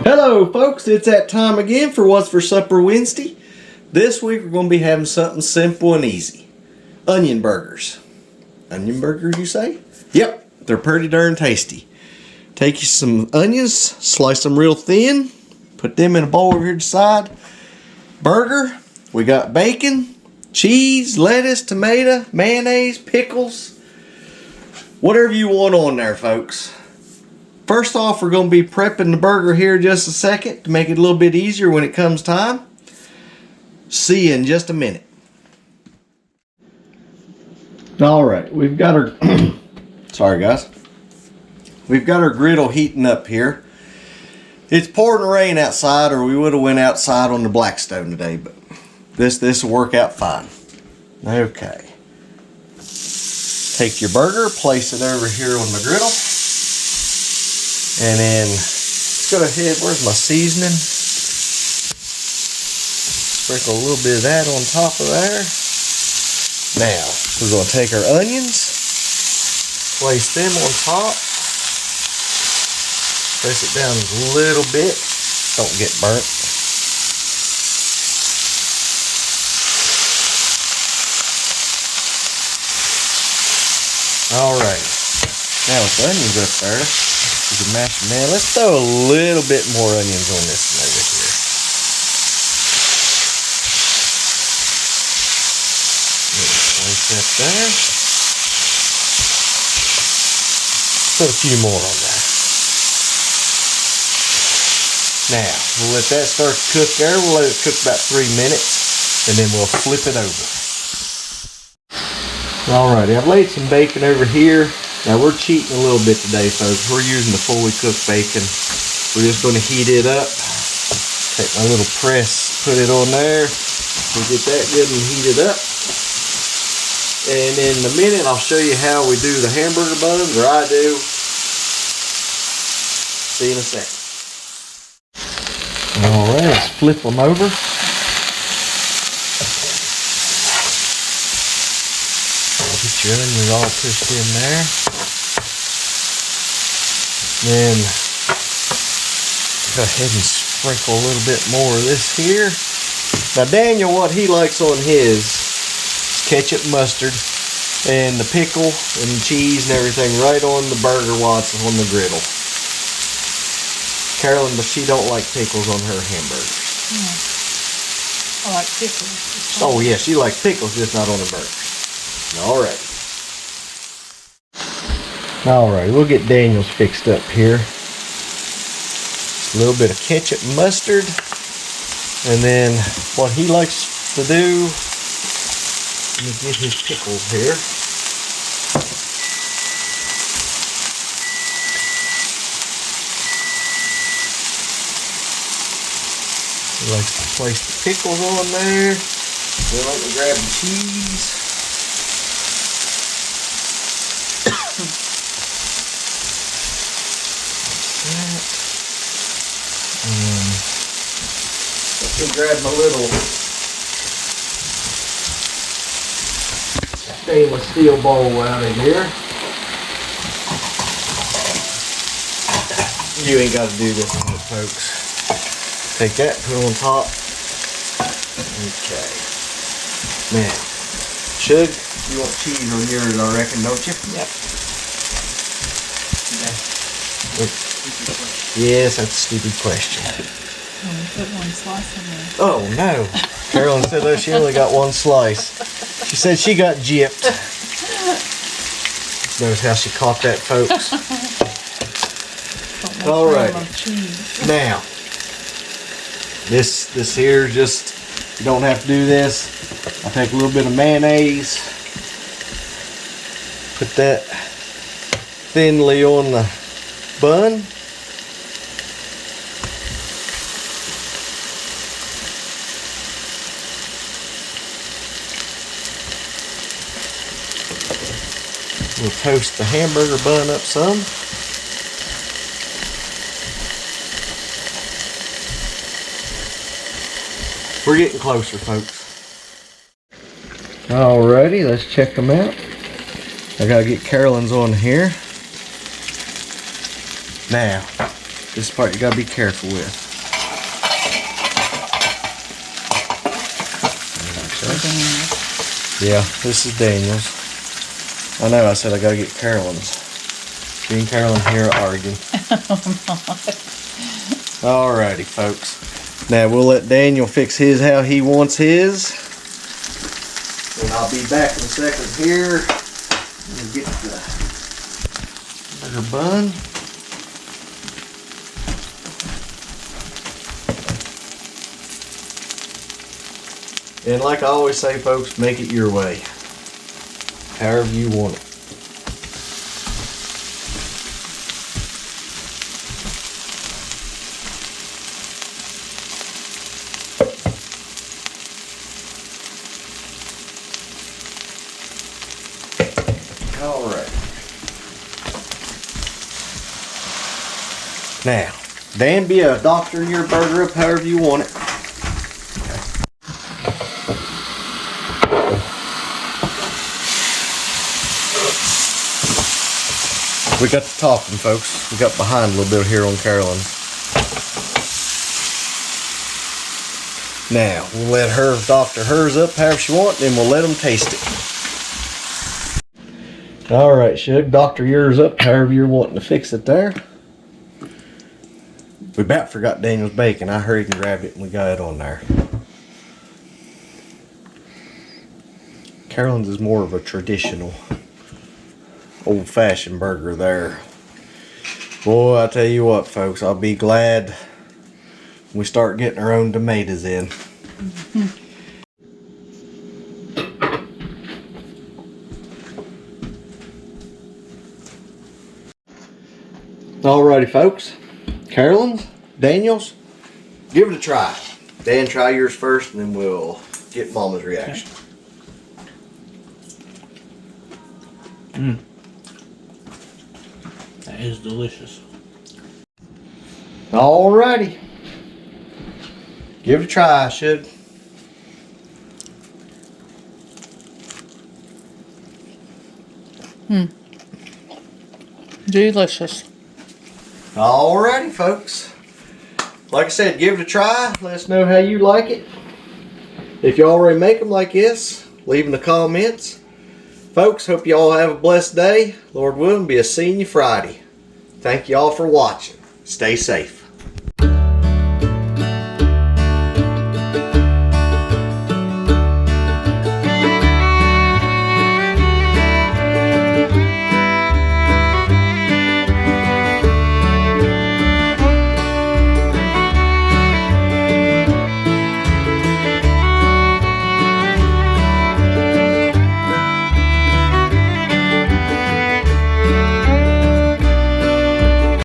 Hello folks, it's that time again for What's for Supper Wednesday. This week we're going to be having something simple and easy. Onion burgers. Onion burgers, you say? Yep, they're pretty darn tasty. Take you some onions, slice them real thin, put them in a bowl over here to the side. Burger, we got bacon, cheese, lettuce, tomato, mayonnaise, pickles, whatever you want on there, folks. First off, we're going to be prepping the burger here just a second to make it a little bit easier when it comes time. See you in just a minute. Alright, we've got our sorry guys. We've got our griddle heating up here. It's pouring rain outside, or we would have went outside on the Blackstone today, but this will work out fine. Okay. Take your burger, place it over here on the griddle. And then let's go ahead, where's my seasoning? Sprinkle a little bit of that on top of there. Now, we're going to take our onions, place them on top. Press it down a little bit, don't get burnt. Alright, now with the onions up there, you can mash them down. Let's throw a little bit more onions on this one over here. Place that there. Put a few more on there. Now, we'll let that start to cook there. We'll let it cook about 3 minutes, and then we'll flip it over. Alrighty, I've laid some bacon over here. Now we're cheating a little bit today, folks. We're using the fully cooked bacon. We're just going to heat it up. Take my little press, put it on there. We'll get that good and heat it up. And in a minute, I'll show you how we do the hamburger buns, or I do. See you in a second. Alright, let's flip them over. Get your onions all pushed in there. Then go ahead and sprinkle a little bit more of this here. Now Daniel, what he likes on his is ketchup, mustard, and the pickle and cheese and everything right on the burger while it's on the griddle. Carolyn, but she don't like pickles on her hamburgers. I like pickles. Oh yeah, she likes pickles, just not on her burger. Alright. Alright, we'll get Daniel's fixed up here. Just a little bit of ketchup and mustard. And then what he likes to do, let me get his pickles here. He likes to place the pickles on there. Then let me grab the cheese. Let me grab my little stainless steel bowl out of here. You ain't got to do this on it, folks. Take that, put it on top. Okay. Man, Shug, you want cheese on yours, I reckon, don't you? Yep. Yes, that's a stupid question. Put one slice in there. Oh no. Carolyn said that she only got one slice. She said she got gypped. Notice how she caught that, folks. Alright. Now, this here just, you don't have to do this. I take a little bit of mayonnaise. Put that thinly on the bun. We'll toast the hamburger bun up some. We're getting closer, folks. Alrighty, let's check them out. I gotta get Carolyn's on here. Now, This part you gotta be careful with. Yeah, this is Daniel's. I know, I said I gotta get Carolyn's. Me and Carolyn here are arguing. Alrighty, folks. Now we'll let Daniel fix his how he wants his. And I'll be back in a second here. And get the burger bun. And like I always say, folks, make it your way. However you want it. All right. Now, Dan, be a doctor in your burger up however you want it. We got to talking, folks. We got behind a little bit here on Carolyn. Now, we'll let her doctor hers up however she wants, then we'll let them taste it. Alright, Shug, doctor yours up however you're wanting to fix it there. We about forgot Daniel's bacon. I hurried and grabbed it and we got it on there. Carolyn's is more of a traditional old-fashioned burger there. Boy, I tell you what, folks, I'll be glad we start getting our own tomatoes in. Alrighty, folks. Carolyn's, Daniel's, give it a try. Dan, try yours first, and then we'll get Mama's reaction. Mmm. That is delicious. Alrighty. Give it a try, I should. Delicious. Alrighty, folks. Like I said, give it a try. Let us know how you like it. If you already make them like this, leave in the comments. Folks, hope you all have a blessed day. Lord willing, be a seeing you Friday. Thank you all for watching. Stay safe.